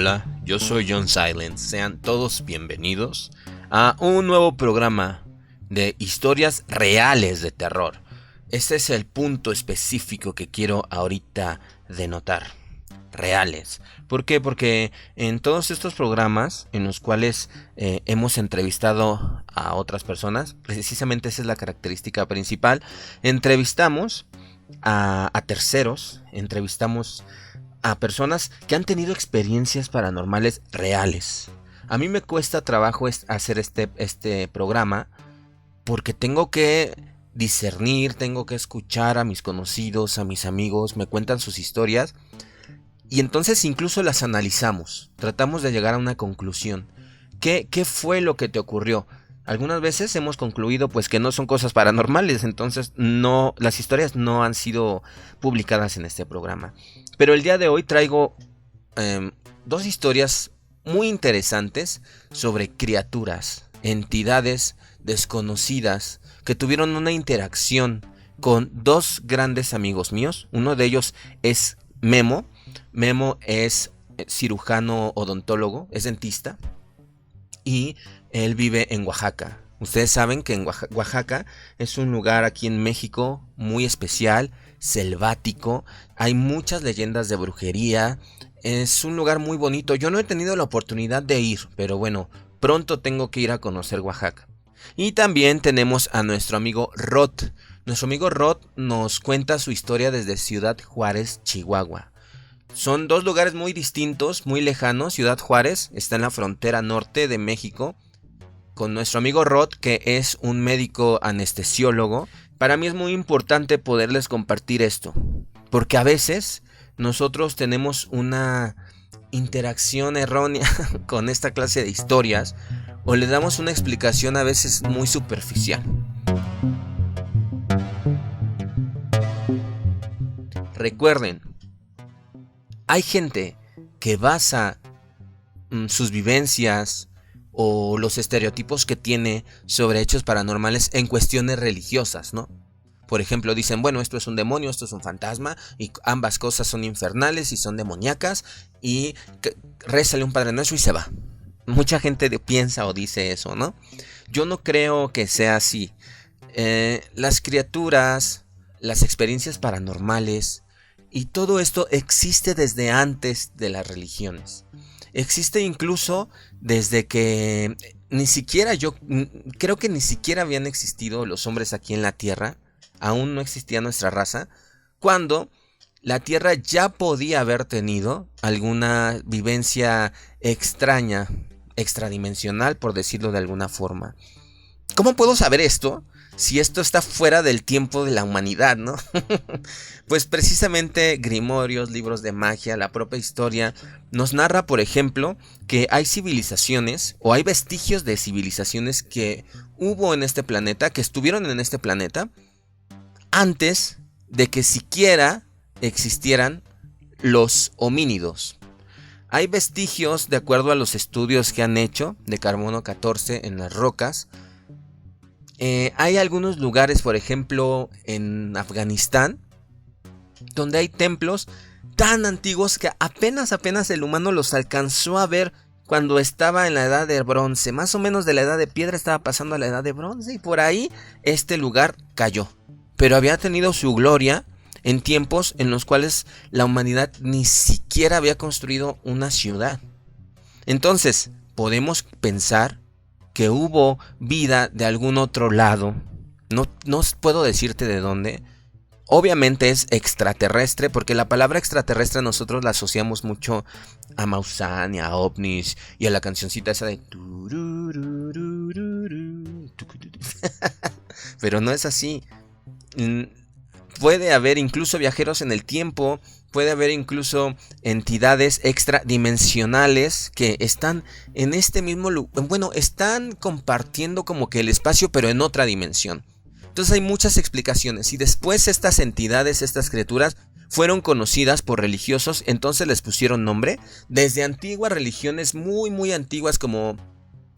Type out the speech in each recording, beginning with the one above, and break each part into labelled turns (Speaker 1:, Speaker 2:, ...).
Speaker 1: Hola, yo soy John Silence. Sean todos bienvenidos a un nuevo programa de historias reales de terror. Este es el punto específico que quiero ahorita denotar. Reales. ¿Por qué? Porque en todos estos programas en los cuales hemos entrevistado a otras personas, precisamente esa es la característica principal, entrevistamos a terceros, entrevistamos a personas que han tenido experiencias paranormales reales. A mí me cuesta trabajo hacer este programa porque tengo que discernir, tengo que escuchar a mis conocidos, a mis amigos, me cuentan sus historias y entonces incluso las analizamos, tratamos de llegar a una conclusión. ¿Qué fue lo que te ocurrió? Algunas veces hemos concluido pues que no son cosas paranormales, entonces no, las historias no han sido publicadas en este programa. Pero el día de hoy traigo dos historias muy interesantes sobre criaturas, entidades desconocidas que tuvieron una interacción con dos grandes amigos míos. Uno de ellos es Memo. Memo es cirujano odontólogo, es dentista y él vive en Oaxaca. Ustedes saben que en Oaxaca es un lugar aquí en México muy especial, selvático. Hay muchas leyendas de brujería. Es un lugar muy bonito. Yo no he tenido la oportunidad de ir, pero bueno, pronto tengo que ir a conocer Oaxaca. Y también tenemos a nuestro amigo Rod. Nuestro amigo Rod nos cuenta su historia desde Ciudad Juárez, Chihuahua. Son dos lugares muy distintos, muy lejanos. Ciudad Juárez está en la frontera norte de México. Con nuestro amigo Rod, que es un médico anestesiólogo. Para mí es muy importante poderles compartir esto, porque a veces nosotros tenemos una interacción errónea con esta clase de historias o le damos una explicación a veces muy superficial. Recuerden, hay gente que basa sus vivencias o los estereotipos que tiene sobre hechos paranormales en cuestiones religiosas, ¿no? Por ejemplo, dicen, bueno, esto es un demonio, esto es un fantasma, y ambas cosas son infernales y son demoníacas, y rézale un Padre Nuestro y se va. Mucha gente piensa o dice eso, ¿no? Yo no creo que sea así. Las criaturas, las experiencias paranormales, y todo esto existe desde antes de las religiones. Existe incluso desde que creo que ni siquiera habían existido los hombres aquí en la Tierra. Aún no existía nuestra raza. Cuando la Tierra ya podía haber tenido alguna vivencia extraña, extradimensional, por decirlo de alguna forma. ¿Cómo puedo saber esto? Si esto está fuera del tiempo de la humanidad, ¿no? Pues precisamente grimorios, libros de magia, la propia historia nos narra, por ejemplo, que hay civilizaciones o hay vestigios de civilizaciones que hubo en este planeta, que estuvieron en este planeta antes de que siquiera existieran los homínidos. Hay vestigios, de acuerdo a los estudios que han hecho de carbono 14 en las rocas. Hay algunos lugares, por ejemplo, en Afganistán, donde hay templos tan antiguos que apenas el humano los alcanzó a ver cuando estaba en la edad de bronce. Más o menos de la edad de piedra estaba pasando a la edad de bronce y por ahí este lugar cayó. Pero había tenido su gloria en tiempos en los cuales la humanidad ni siquiera había construido una ciudad. Entonces, podemos pensar que hubo vida de algún otro lado. No puedo decirte de dónde. Obviamente es extraterrestre, porque la palabra extraterrestre nosotros la asociamos mucho a Maussan y a ovnis y a la cancioncita esa de pero no es así. Puede haber incluso viajeros en el tiempo, puede haber incluso entidades extradimensionales que están en este mismo lugar. Bueno, están compartiendo como que el espacio, pero en otra dimensión. Entonces hay muchas explicaciones. Y después estas entidades, estas criaturas, fueron conocidas por religiosos, entonces les pusieron nombre. Desde antiguas religiones muy antiguas como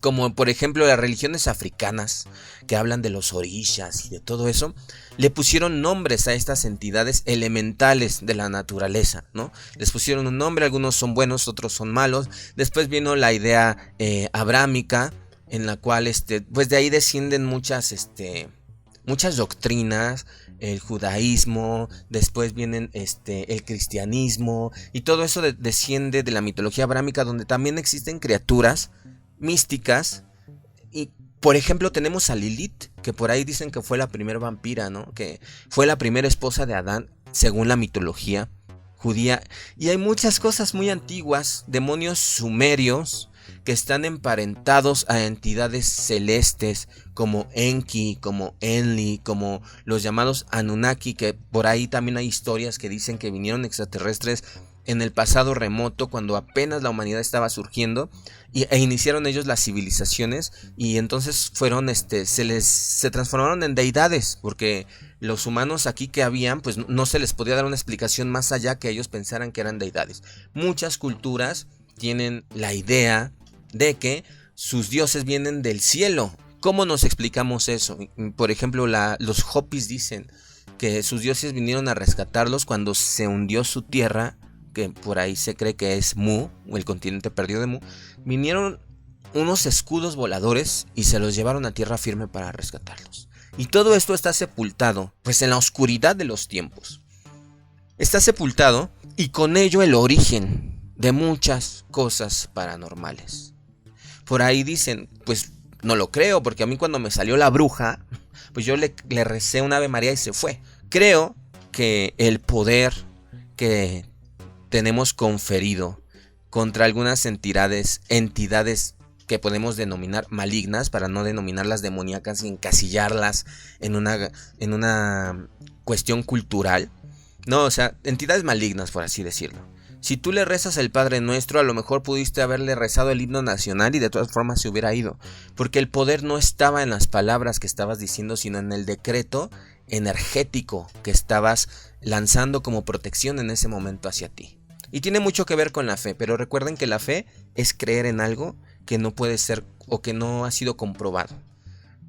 Speaker 1: como por ejemplo las religiones africanas que hablan de los orishas y de todo eso, le pusieron nombres a estas entidades elementales de la naturaleza, ¿no? Les pusieron un nombre, algunos son buenos, otros son malos. Después vino la idea abrámica, en la cual pues de ahí descienden muchas doctrinas, el judaísmo, después vienen el cristianismo, y todo eso desciende de la mitología abrámica, donde también existen criaturas místicas. Y por ejemplo tenemos a Lilith, que por ahí dicen que fue la primera vampira, ¿no? Que fue la primera esposa de Adán, según la mitología judía. Y hay muchas cosas muy antiguas, demonios sumerios que están emparentados a entidades celestes como Enki, como Enli, como los llamados Anunnaki, que por ahí también hay historias que dicen que vinieron extraterrestres en el pasado remoto, cuando apenas la humanidad estaba surgiendo, e iniciaron ellos las civilizaciones, y entonces fueron se transformaron en deidades, porque los humanos aquí que habían, pues no se les podía dar una explicación más allá que ellos pensaran que eran deidades. Muchas culturas tienen la idea de que sus dioses vienen del cielo. ¿Cómo nos explicamos eso? Por ejemplo, los Hopis dicen que sus dioses vinieron a rescatarlos cuando se hundió su tierra, que por ahí se cree que es Mu, o el continente perdido de Mu. Vinieron unos escudos voladores y se los llevaron a tierra firme para rescatarlos. Y todo esto está sepultado, pues en la oscuridad de los tiempos. Está sepultado, y con ello el origen de muchas cosas paranormales. Por ahí dicen, pues no lo creo, porque a mí cuando me salió la bruja, pues yo le recé un Ave María y se fue. Creo que el poder que tenemos conferido contra algunas entidades que podemos denominar malignas, para no denominarlas demoníacas y encasillarlas en una cuestión cultural. No, o sea, entidades malignas, por así decirlo. Si tú le rezas el Padre Nuestro, a lo mejor pudiste haberle rezado el himno nacional y de todas formas se hubiera ido. Porque el poder no estaba en las palabras que estabas diciendo, sino en el decreto energético que estabas lanzando como protección en ese momento hacia ti. Y tiene mucho que ver con la fe, pero recuerden que la fe es creer en algo que no puede ser o que no ha sido comprobado.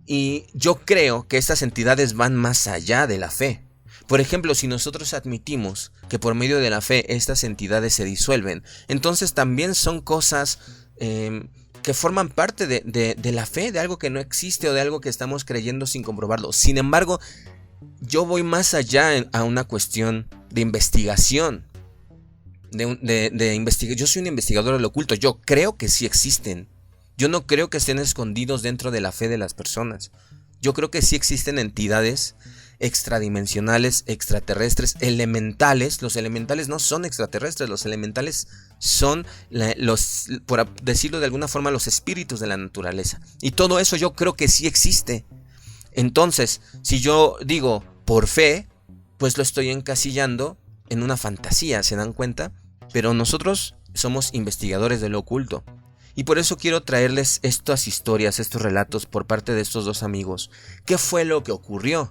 Speaker 1: Y yo creo que estas entidades van más allá de la fe. Por ejemplo, si nosotros admitimos que por medio de la fe estas entidades se disuelven, entonces también son cosas que forman parte de la fe, de algo que no existe o de algo que estamos creyendo sin comprobarlo. Sin embargo, yo voy más allá a una cuestión de investigación. Yo soy un investigador del oculto. Yo creo que sí existen. Yo no creo que estén escondidos dentro de la fe de las personas. Yo creo que sí existen entidades extradimensionales, extraterrestres, elementales. Los elementales no son extraterrestres, los elementales son por decirlo de alguna forma, los espíritus de la naturaleza. Y todo eso yo creo que sí existe. Entonces, si yo digo por fe, pues lo estoy encasillando en una fantasía, ¿se dan cuenta? Pero nosotros somos investigadores de lo oculto. Y por eso quiero traerles estas historias, estos relatos por parte de estos dos amigos. ¿Qué fue lo que ocurrió?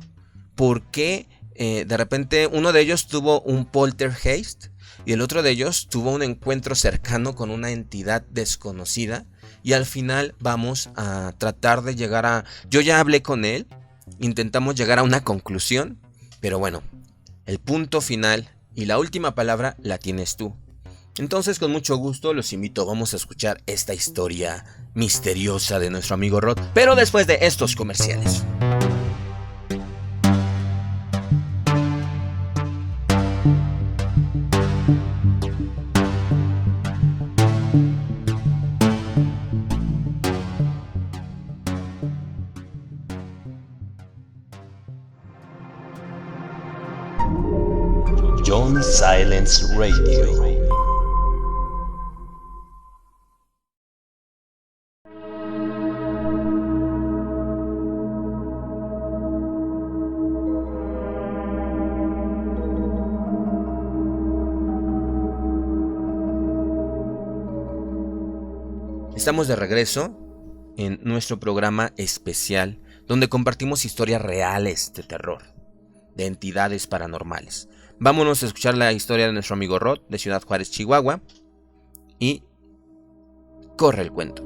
Speaker 1: ¿Por qué de repente uno de ellos tuvo un poltergeist y el otro de ellos tuvo un encuentro cercano con una entidad desconocida? Y al final vamos a tratar de llegar a... Yo ya hablé con él, intentamos llegar a una conclusión, pero bueno, el punto final y la última palabra la tienes tú. Entonces, con mucho gusto los invito, vamos a escuchar esta historia misteriosa de nuestro amigo Rod, pero después de estos comerciales.
Speaker 2: John Silence Radio.
Speaker 1: Estamos de regreso en nuestro programa especial donde compartimos historias reales de terror, de entidades paranormales. Vámonos a escuchar la historia de nuestro amigo Rod de Ciudad Juárez, Chihuahua, y corre el cuento.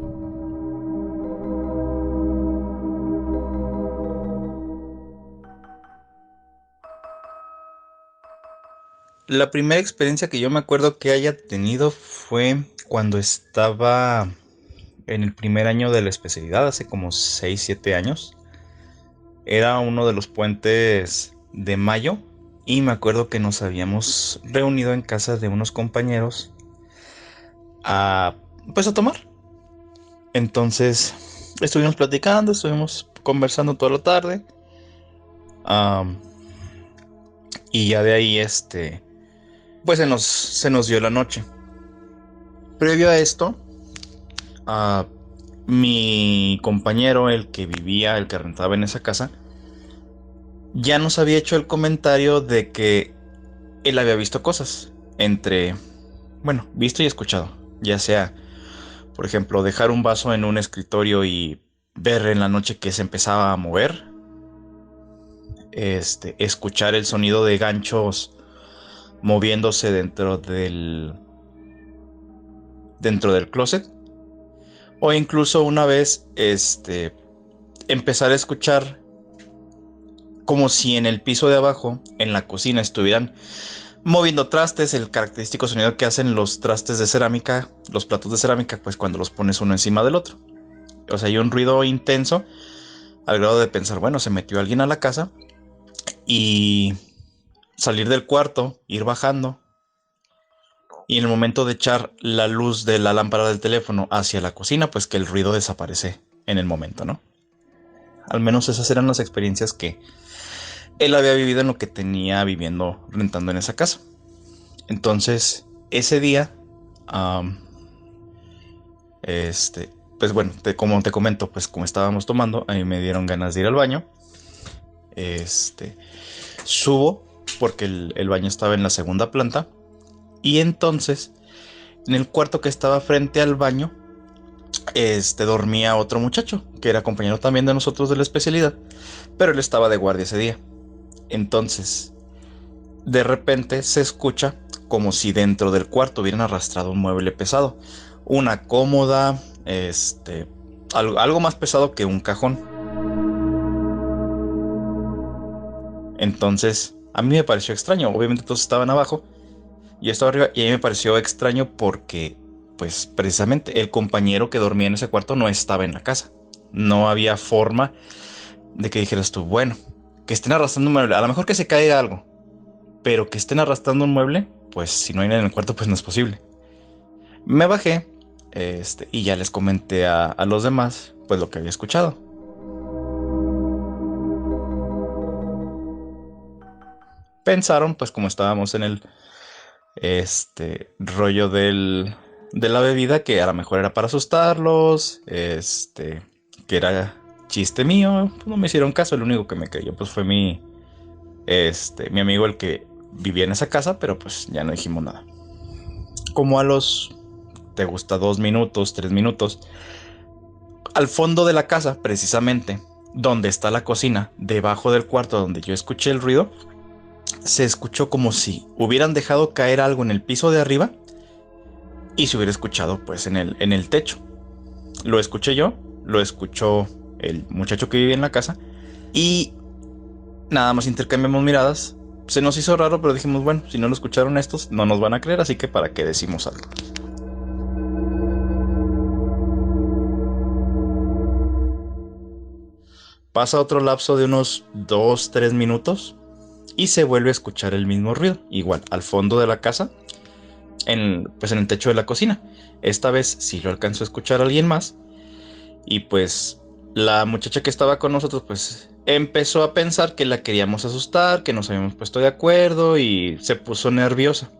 Speaker 3: La primera experiencia que yo me acuerdo que haya tenido fue cuando estaba en el primer año de la especialidad, hace como 6 7 años. Era uno de los puentes de mayo y me acuerdo que nos habíamos reunido en casa de unos compañeros a pues a tomar. Entonces estuvimos platicando, estuvimos conversando toda la tarde. am, y ya de ahí pues se nos dio la noche. Previo a esto, a mi compañero, el que vivía, el que rentaba en esa casa, ya nos había hecho el comentario de que él había visto cosas bueno, visto y escuchado, ya sea, por ejemplo, dejar un vaso en un escritorio y ver en la noche que se empezaba a mover, escuchar el sonido de ganchos moviéndose dentro del closet, o incluso una vez empezar a escuchar como si en el piso de abajo, en la cocina, estuvieran moviendo trastes, el característico sonido que hacen los trastes de cerámica, los platos de cerámica, pues cuando los pones uno encima del otro. O sea, hay un ruido intenso al grado de pensar, bueno, se metió alguien a la casa, y salir del cuarto, ir bajando, y en el momento de echar la luz de la lámpara del teléfono hacia la cocina, pues que el ruido desaparece en el momento, ¿no? Al menos esas eran las experiencias que él había vivido en lo que tenía viviendo, rentando en esa casa. Entonces, ese día, pues bueno, como te comento, pues como estábamos tomando, a mí me dieron ganas de ir al baño. Subo, porque el baño estaba en la segunda planta. Y entonces, en el cuarto que estaba frente al baño, dormía otro muchacho, que era compañero también de nosotros de la especialidad, pero él estaba de guardia ese día. Entonces, de repente se escucha como si dentro del cuarto hubieran arrastrado un mueble pesado, una cómoda, algo más pesado que un cajón. Entonces, a mí me pareció extraño. Obviamente todos estaban abajo, yo estaba arriba, y a mí me pareció extraño porque, pues, precisamente el compañero que dormía en ese cuarto no estaba en la casa. No había forma de que dijeras tú, bueno, que estén arrastrando un mueble, a lo mejor que se caiga algo, pero que estén arrastrando un mueble, pues si no hay nadie en el cuarto, pues no es posible. Me bajé, y ya les comenté a los demás, pues lo que había escuchado. Pensaron, pues como estábamos en el rollo de la bebida, que a lo mejor era para asustarlos, que era chiste mío. Pues no me hicieron caso, el único que me creyó pues fue mi amigo, el que vivía en esa casa, pero pues ya no dijimos nada. Como a los, te gusta, 2 minutos, 3 minutos, al fondo de la casa, precisamente donde está la cocina, debajo del cuarto donde yo escuché el ruido, se escuchó como si hubieran dejado caer algo en el piso de arriba y se hubiera escuchado pues en el techo. Lo escuché yo, lo escuchó el muchacho que vivía en la casa, y nada más intercambiamos miradas. Se nos hizo raro, pero dijimos, bueno, si no lo escucharon estos, no nos van a creer, así que para qué decimos algo. Pasa otro lapso de unos 2-3 minutos y se vuelve a escuchar el mismo ruido, igual al fondo de la casa, pues en el techo de la cocina. Esta vez sí lo alcanzó a escuchar a alguien más, y pues la muchacha que estaba con nosotros pues empezó a pensar que la queríamos asustar, que nos habíamos puesto de acuerdo, y se puso nerviosa.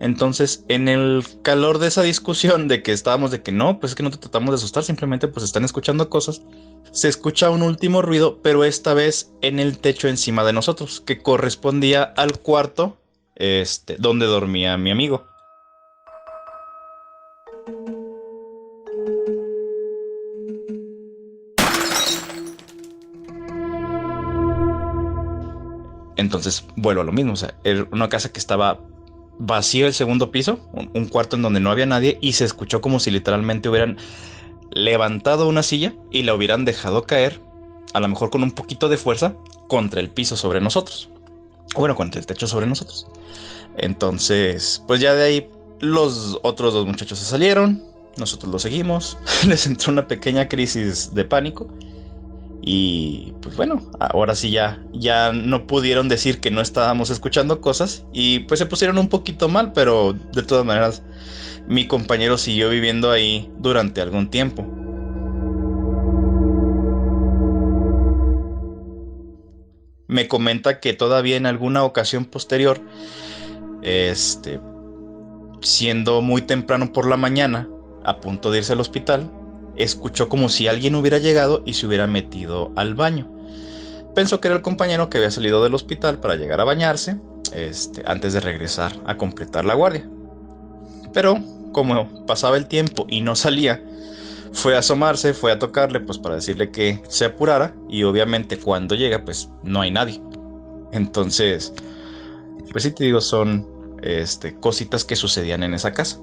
Speaker 3: Entonces, en el calor de esa discusión de que estábamos de que no, pues es que no te tratamos de asustar, simplemente pues están escuchando cosas, se escucha un último ruido, pero esta vez en el techo encima de nosotros, que correspondía al cuarto donde dormía mi amigo. Entonces vuelvo a lo mismo, o sea, era una casa que estaba vacío, el segundo piso, un cuarto en donde no había nadie, y se escuchó como si literalmente hubieran levantado una silla y la hubieran dejado caer, a lo mejor con un poquito de fuerza, contra el piso sobre nosotros. Bueno, con el techo sobre nosotros. Entonces, pues ya de ahí los otros dos muchachos se salieron, nosotros los seguimos, les entró una pequeña crisis de pánico y pues bueno, ahora sí ya no pudieron decir que no estábamos escuchando cosas y pues se pusieron un poquito mal, pero de todas maneras mi compañero siguió viviendo ahí durante algún tiempo. Me comenta que todavía en alguna ocasión posterior, siendo muy temprano por la mañana, a punto de irse al hospital, escuchó como si alguien hubiera llegado y se hubiera metido al baño. Pensó que era el compañero que había salido del hospital para llegar a bañarse, antes de regresar a completar la guardia. Pero como pasaba el tiempo y no salía, fue a asomarse, fue a tocarle pues para decirle que se apurara y obviamente cuando llega pues no hay nadie. Entonces, pues sí te digo, son cositas que sucedían en esa casa.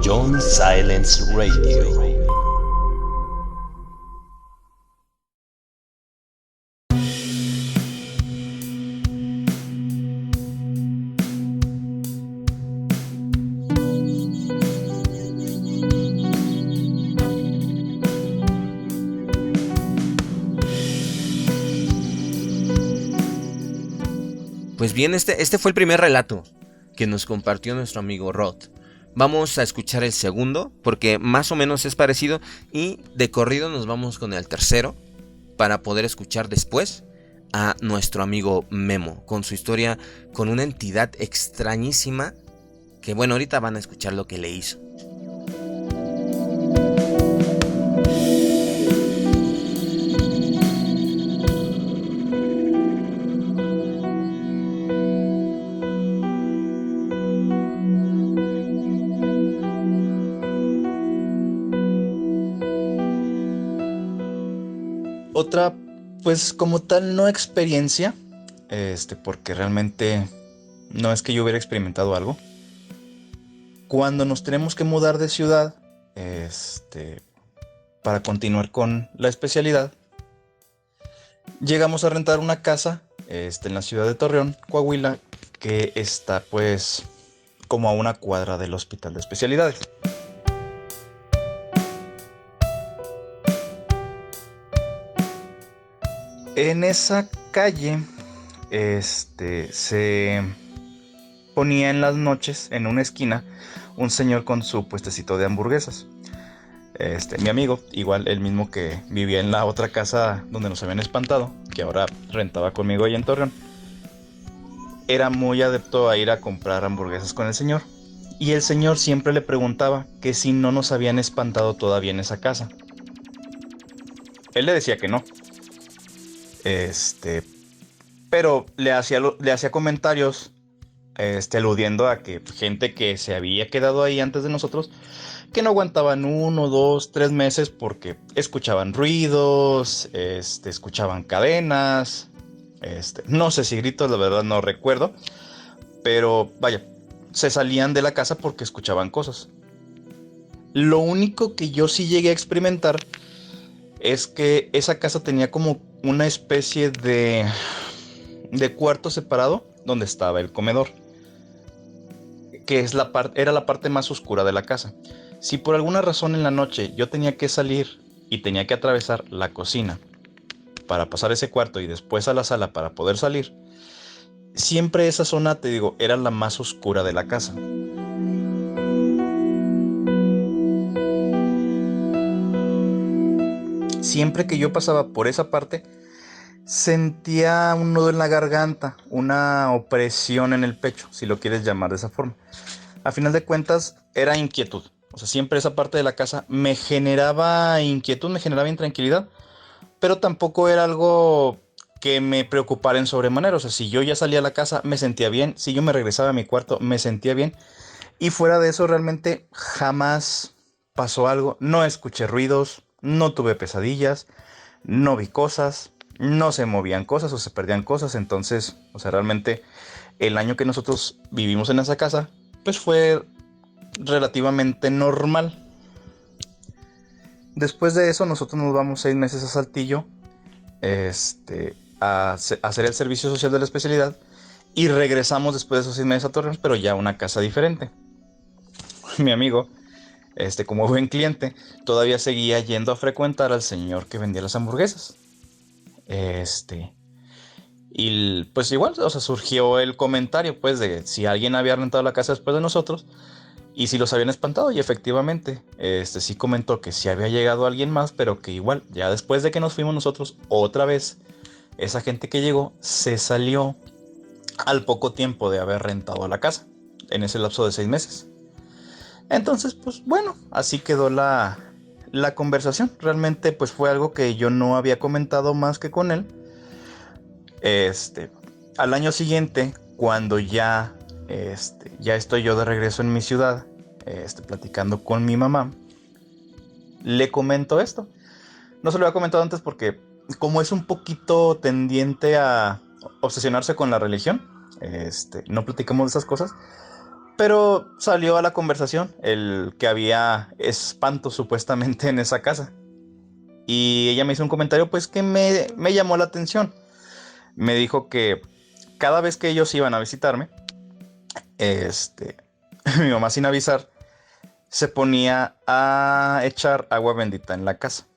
Speaker 2: John Silence Radio.
Speaker 1: Pues bien, este fue el primer relato que nos compartió nuestro amigo Rod. Vamos a escuchar el segundo, porque más o menos es parecido, y de corrido nos vamos con el tercero, para poder escuchar después a nuestro amigo Memo, con su historia con una entidad extrañísima, que bueno, ahorita van a escuchar lo que le hizo.
Speaker 3: Otra, pues como tal, no experiencia, porque realmente no es que yo hubiera experimentado algo. Cuando nos tenemos que mudar de ciudad, para continuar con la especialidad, llegamos a rentar una casa, en la ciudad de Torreón, Coahuila, que está pues como a una cuadra del hospital de especialidades. En esa calle, se ponía en las noches, en una esquina, un señor con su puestecito de hamburguesas. Mi amigo, igual el mismo que vivía en la otra casa donde nos habían espantado, que ahora rentaba conmigo ahí en Torreón, era muy adepto a ir a comprar hamburguesas con el señor. Y el señor siempre le preguntaba que si no nos habían espantado todavía en esa casa. Él le decía que no. Pero le hacía comentarios, aludiendo a que gente que se había quedado ahí antes de nosotros, que no aguantaban 1, 2, 3 meses porque escuchaban ruidos, escuchaban cadenas, no sé si gritos, la verdad no recuerdo, pero vaya, se salían de la casa porque escuchaban cosas. Lo único que yo sí llegué a experimentar es que esa casa tenía como una especie de cuarto separado donde estaba el comedor, que era la parte más oscura de la casa. Si por alguna razón en la noche yo tenía que salir y tenía que atravesar la cocina para pasar ese cuarto y después a la sala para poder salir, siempre esa zona, te digo, era la más oscura de la casa. Siempre que yo pasaba por esa parte, sentía un nudo en la garganta, una opresión en el pecho, si lo quieres llamar de esa forma. A final de cuentas, era inquietud. O sea, siempre esa parte de la casa me generaba inquietud, me generaba intranquilidad, pero tampoco era algo que me preocupara en sobremanera. O sea, si yo ya salía a la casa, me sentía bien. Si yo me regresaba a mi cuarto, me sentía bien. Y fuera de eso, realmente jamás pasó algo. No escuché ruidos, no tuve pesadillas, no vi cosas, no se movían cosas o se perdían cosas. Entonces, o sea, realmente el año que nosotros vivimos en esa casa, pues fue relativamente normal. Después de eso, nosotros nos vamos 6 meses a Saltillo, a hacer el servicio social de la especialidad. Y regresamos después de esos 6 meses a Torreón, pero ya a una casa diferente. Mi amigo, como buen cliente, todavía seguía yendo a frecuentar al señor que vendía las hamburguesas. Y pues igual, o sea, surgió el comentario, pues, de si alguien había rentado la casa después de nosotros y si los habían espantado. Y efectivamente, sí comentó que sí había llegado alguien más, pero que igual, ya después de que nos fuimos nosotros, otra vez, esa gente que llegó se salió al poco tiempo de haber rentado la casa, en ese lapso de 6 meses. Entonces, pues bueno, así quedó la conversación. Realmente, pues fue algo que yo no había comentado más que con él. Al año siguiente, cuando ya estoy yo de regreso en mi ciudad, platicando con mi mamá, le comento esto. No se lo había comentado antes porque, como es un poquito tendiente a obsesionarse con la religión, no platicamos de esas cosas. Pero salió a la conversación el que había espanto supuestamente en esa casa. Y ella me hizo un comentario pues que me llamó la atención. Me dijo que cada vez que ellos iban a visitarme, mi mamá, sin avisar, se ponía a echar agua bendita en la casa.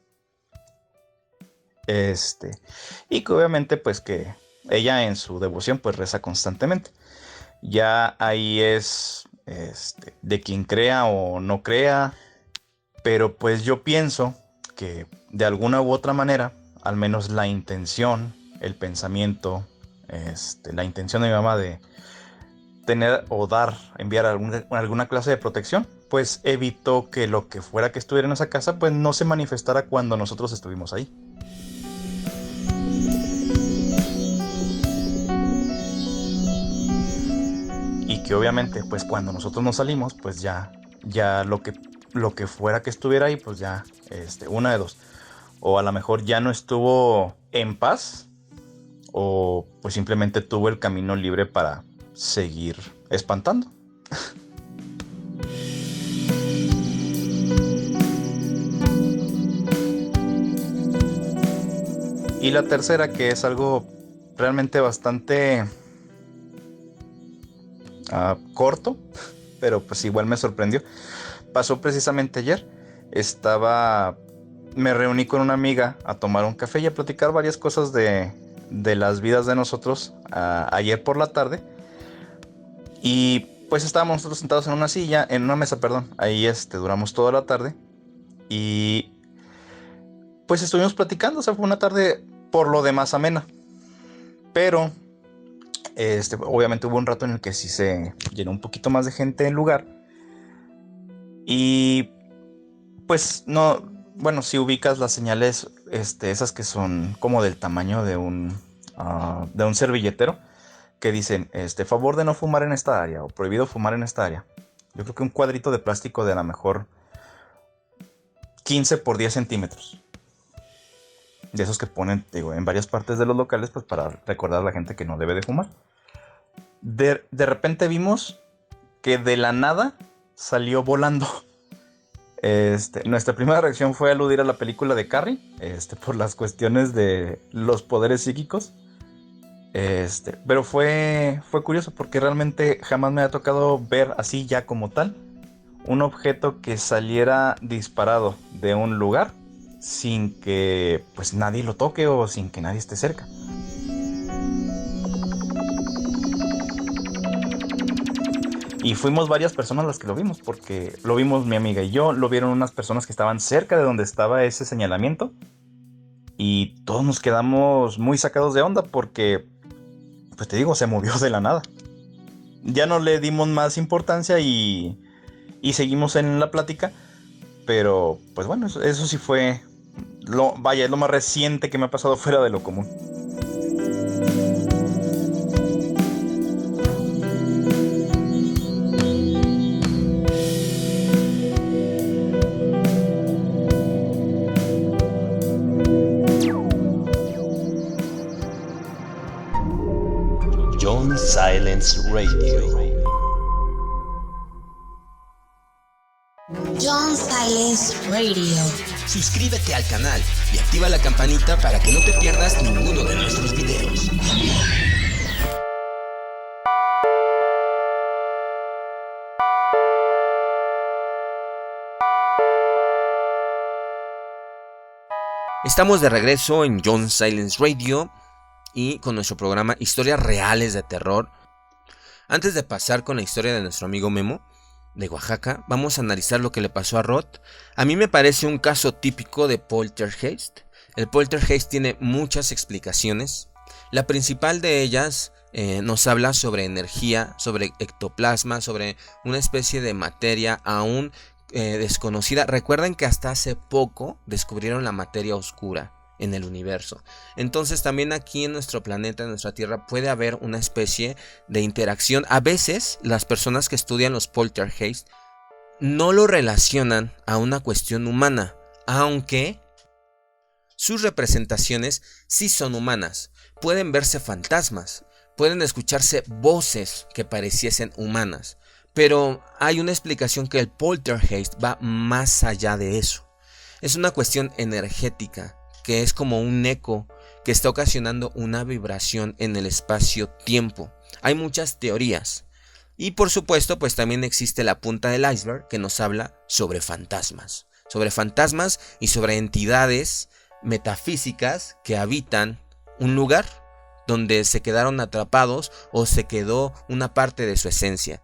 Speaker 3: Y que obviamente pues que ella en su devoción pues reza constantemente. Ya ahí es de quien crea o no crea. Pero pues yo pienso que de alguna u otra manera, al menos la intención, el pensamiento, la intención de mi mamá de tener o enviar alguna clase de protección, pues evitó que lo que fuera que estuviera en esa casa pues no se manifestara cuando nosotros estuvimos ahí. Y que obviamente pues cuando nosotros nos salimos pues ya lo que fuera que estuviera ahí pues ya una de dos, o a lo mejor ya no estuvo en paz, o pues simplemente tuvo el camino libre para seguir espantando. Y la tercera, que es algo realmente bastante corto, pero pues igual me sorprendió. Pasó precisamente ayer. Me reuní con una amiga a tomar un café y a platicar varias cosas de las vidas de nosotros ayer por la tarde. Y pues estábamos nosotros sentados en una mesa, perdón. Ahí duramos toda la tarde. Y pues estuvimos platicando. O sea, fue una tarde por lo demás amena. Pero obviamente hubo un rato en el que sí se llenó un poquito más de gente en el lugar. Y pues no, bueno, si ubicas las señales, esas que son como del tamaño de un servilletero, que dicen, favor de no fumar en esta área, o prohibido fumar en esta área. Yo creo que un cuadrito de plástico de a lo mejor 15 por 10 centímetros. De esos que ponen, digo, en varias partes de los locales, pues para recordar a la gente que no debe de fumar. De repente vimos que de la nada salió volando. Nuestra primera reacción fue aludir a la película de Carrie, por las cuestiones de los poderes psíquicos. Pero fue curioso porque realmente jamás me ha tocado ver así ya como tal un objeto que saliera disparado de un lugar sin que pues nadie lo toque o sin que nadie esté cerca. Y fuimos varias personas las que lo vimos, porque lo vimos mi amiga y yo, lo vieron unas personas que estaban cerca de donde estaba ese señalamiento. Y todos nos quedamos muy sacados de onda porque, pues te digo, se movió de la nada. Ya no le dimos más importancia y seguimos en la plática. Pero, pues bueno, eso sí fue es lo más reciente que me ha pasado fuera de lo común.
Speaker 2: John Silence Radio.
Speaker 4: John Silence Radio.
Speaker 1: Suscríbete al canal y activa la campanita para que no te pierdas ninguno de nuestros videos. Estamos de regreso en John Silence Radio y con nuestro programa Historias Reales de Terror. Antes de pasar con la historia de nuestro amigo Memo de Oaxaca, vamos a analizar lo que le pasó a Rod. A mí me parece un caso típico de poltergeist. El poltergeist tiene muchas explicaciones. La principal de ellas nos habla sobre energía, sobre ectoplasma, sobre una especie de materia aún desconocida. Recuerden que hasta hace poco descubrieron la materia oscura en el universo. Entonces también aquí en nuestro planeta, en nuestra Tierra, puede haber una especie de interacción. A veces las personas que estudian los poltergeist no lo relacionan a una cuestión humana, aunque sus representaciones sí son humanas. Pueden verse fantasmas, pueden escucharse voces que pareciesen humanas. Pero hay una explicación que el poltergeist va más allá de eso. Es una cuestión energética, que es como un eco que está ocasionando una vibración en el espacio-tiempo. Hay muchas teorías. Y por supuesto, pues también existe la punta del iceberg que nos habla sobre fantasmas. Sobre fantasmas y sobre entidades metafísicas que habitan un lugar donde se quedaron atrapados o se quedó una parte de su esencia.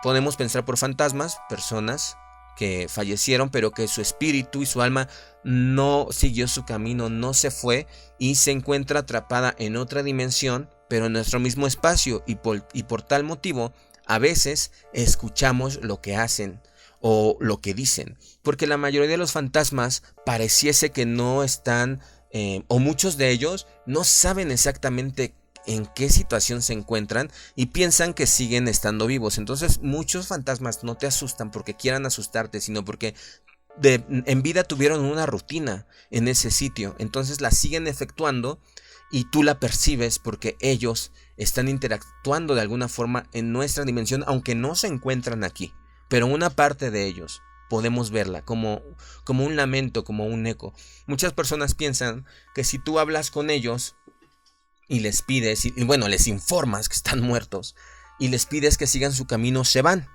Speaker 1: Podemos pensar por fantasmas, personas que fallecieron, pero que su espíritu y su alma no siguió su camino, no se fue y se encuentra atrapada en otra dimensión, pero en nuestro mismo espacio, y por tal motivo a veces escuchamos lo que hacen o lo que dicen, porque la mayoría de los fantasmas pareciese que no están, o muchos de ellos no saben exactamente en qué situación se encuentran y piensan que siguen estando vivos. Entonces muchos fantasmas no te asustan porque quieran asustarte, sino porque en vida tuvieron una rutina en ese sitio, entonces la siguen efectuando y tú la percibes porque ellos están interactuando de alguna forma en nuestra dimensión, aunque no se encuentran aquí, pero una parte de ellos podemos verla como un lamento, como un eco. Muchas personas piensan que si tú hablas con ellos y les pides, y bueno, les informas que están muertos y les pides que sigan su camino, se van.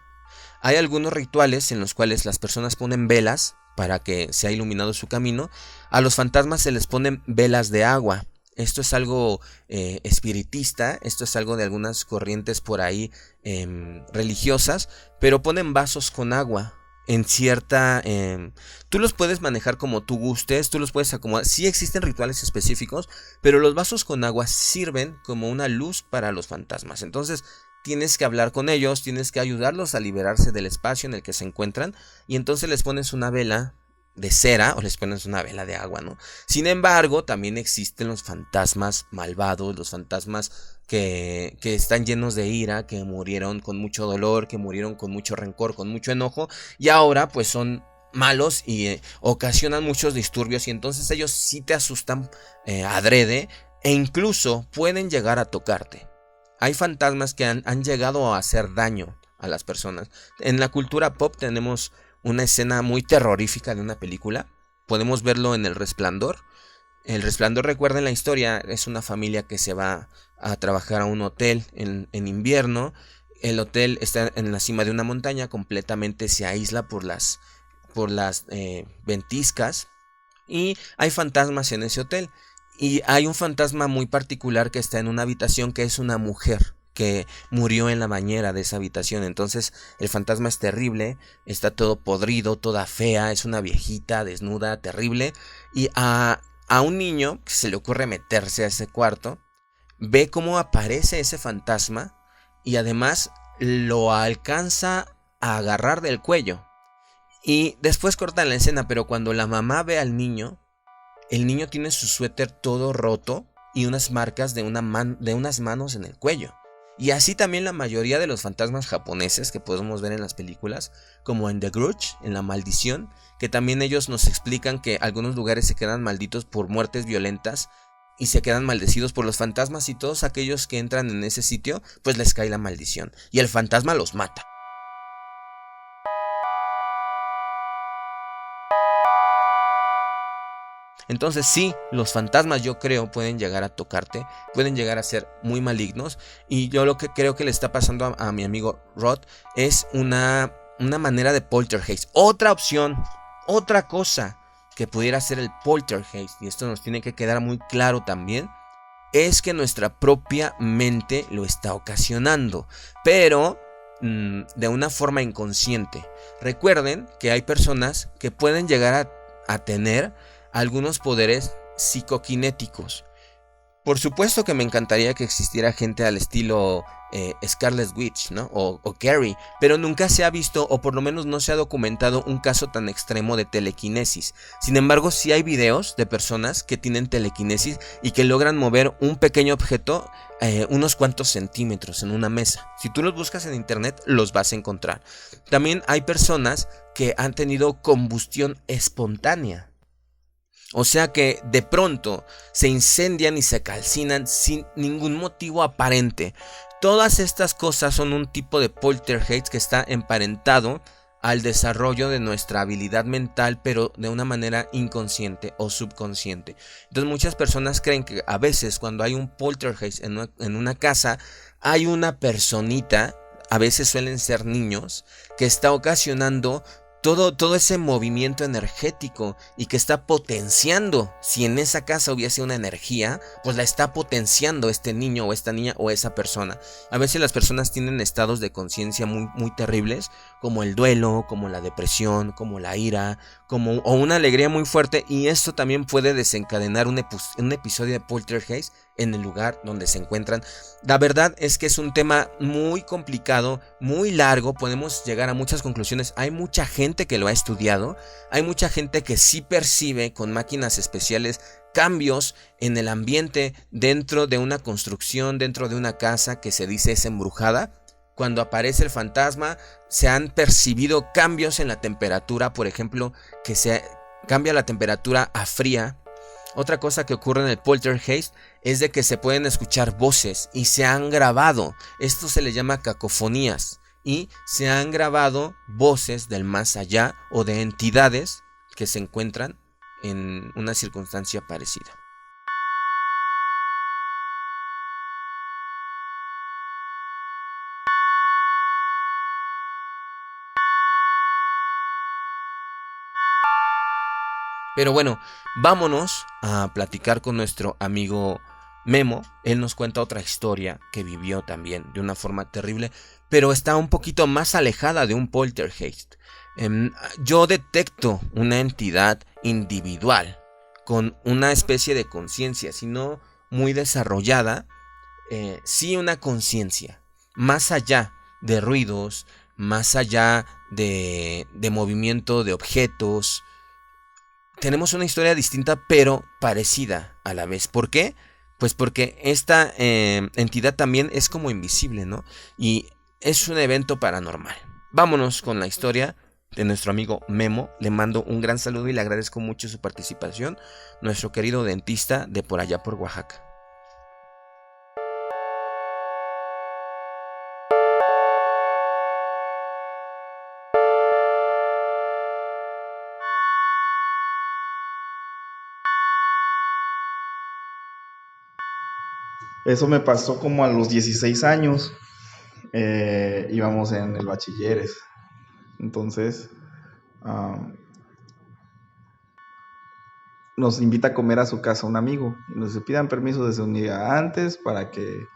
Speaker 1: Hay algunos rituales en los cuales las personas ponen velas para que sea iluminado su camino. A los fantasmas se les ponen velas de agua. Esto es algo espiritista, esto es algo de algunas corrientes por ahí religiosas, pero ponen vasos con agua en cierta... tú los puedes manejar como tú gustes, tú los puedes acomodar. Sí existen rituales específicos, pero los vasos con agua sirven como una luz para los fantasmas. Entonces tienes que hablar con ellos, tienes que ayudarlos a liberarse del espacio en el que se encuentran, y entonces les pones una vela de cera o les pones una vela de agua, ¿no? Sin embargo, también existen los fantasmas malvados, los fantasmas que están llenos de ira, que murieron con mucho dolor, que murieron con mucho rencor, con mucho enojo, y ahora pues son malos y ocasionan muchos disturbios, y entonces ellos sí te asustan adrede, e incluso pueden llegar a tocarte. Hay fantasmas que han llegado a hacer daño a las personas. En la cultura pop tenemos una escena muy terrorífica de una película. Podemos verlo en El Resplandor. El Resplandor, recuerden la historia, es una familia que se va a trabajar a un hotel en invierno. El hotel está en la cima de una montaña, completamente se aísla por las ventiscas, y hay fantasmas en ese hotel. Y hay un fantasma muy particular que está en una habitación, que es una mujer que murió en la bañera de esa habitación. Entonces el fantasma es terrible, está todo podrido, toda fea, es una viejita desnuda, terrible. Y a un niño que se le ocurre meterse a ese cuarto, ve cómo aparece ese fantasma y además lo alcanza a agarrar del cuello. Y después cortan la escena, pero cuando la mamá ve al niño, el niño tiene su suéter todo roto y unas marcas de unas manos en el cuello. Y así también la mayoría de los fantasmas japoneses que podemos ver en las películas, como en The Grudge, en La Maldición, que también ellos nos explican que algunos lugares se quedan malditos por muertes violentas y se quedan maldecidos por los fantasmas, y todos aquellos que entran en ese sitio pues les cae la maldición y el fantasma los mata. Entonces sí, los fantasmas yo creo pueden llegar a tocarte, pueden llegar a ser muy malignos, y yo lo que creo que le está pasando a mi amigo Rod es una manera de poltergeist. Otra opción, otra cosa que pudiera ser el poltergeist, y esto nos tiene que quedar muy claro también, es que nuestra propia mente lo está ocasionando, pero de una forma inconsciente. Recuerden que hay personas que pueden llegar a tener algunos poderes psicoquinéticos. Por supuesto que me encantaría que existiera gente al estilo Scarlet Witch, ¿no? O Carrie, pero nunca se ha visto, o por lo menos no se ha documentado, un caso tan extremo de telequinesis. Sin embargo, sí hay videos de personas que tienen telequinesis y que logran mover un pequeño objeto unos cuantos centímetros en una mesa. Si tú los buscas en internet, los vas a encontrar. También hay personas que han tenido combustión espontánea. O sea que de pronto se incendian y se calcinan sin ningún motivo aparente. Todas estas cosas son un tipo de poltergeist que está emparentado al desarrollo de nuestra habilidad mental, pero de una manera inconsciente o subconsciente. Entonces muchas personas creen que a veces cuando hay un poltergeist en una casa, hay una personita, a veces suelen ser niños, que está ocasionando todo ese movimiento energético y que está potenciando. Si en esa casa hubiese una energía, pues la está potenciando este niño o esta niña o esa persona. A veces las personas tienen estados de conciencia muy terribles, como el duelo, como la depresión, como la ira, o una alegría muy fuerte, y esto también puede desencadenar un episodio de poltergeist en el lugar donde se encuentran. La verdad es que es un tema muy complicado, muy largo, podemos llegar a muchas conclusiones. Hay mucha gente que lo ha estudiado, hay mucha gente que sí percibe con máquinas especiales cambios en el ambiente dentro de una construcción, dentro de una casa que se dice es embrujada. Cuando aparece el fantasma, se han percibido cambios en la temperatura, por ejemplo, que se cambia la temperatura a fría. Otra cosa que ocurre en el poltergeist es de que se pueden escuchar voces y se han grabado. Esto se le llama cacofonías, y se han grabado voces del más allá o de entidades que se encuentran en una circunstancia parecida. Pero bueno, vámonos a platicar con nuestro amigo Memo. Él nos cuenta otra historia que vivió también de una forma terrible, pero está un poquito más alejada de un poltergeist. Yo detecto una entidad individual con una especie de conciencia, si no muy desarrollada, sí una conciencia, más allá de ruidos, más allá de movimiento de objetos. Tenemos una historia distinta pero parecida a la vez. ¿Por qué? Pues porque esta entidad también es como invisible, ¿no? Y es un evento paranormal. Vámonos con la historia de nuestro amigo Memo. Le mando un gran saludo y le agradezco mucho su participación. Nuestro querido dentista de por allá por Oaxaca.
Speaker 5: Eso me pasó como a los 16 años. Íbamos en el bachilleres. Entonces, nos invita a comer a su casa un amigo. Y nos pidan permiso desde un día antes para que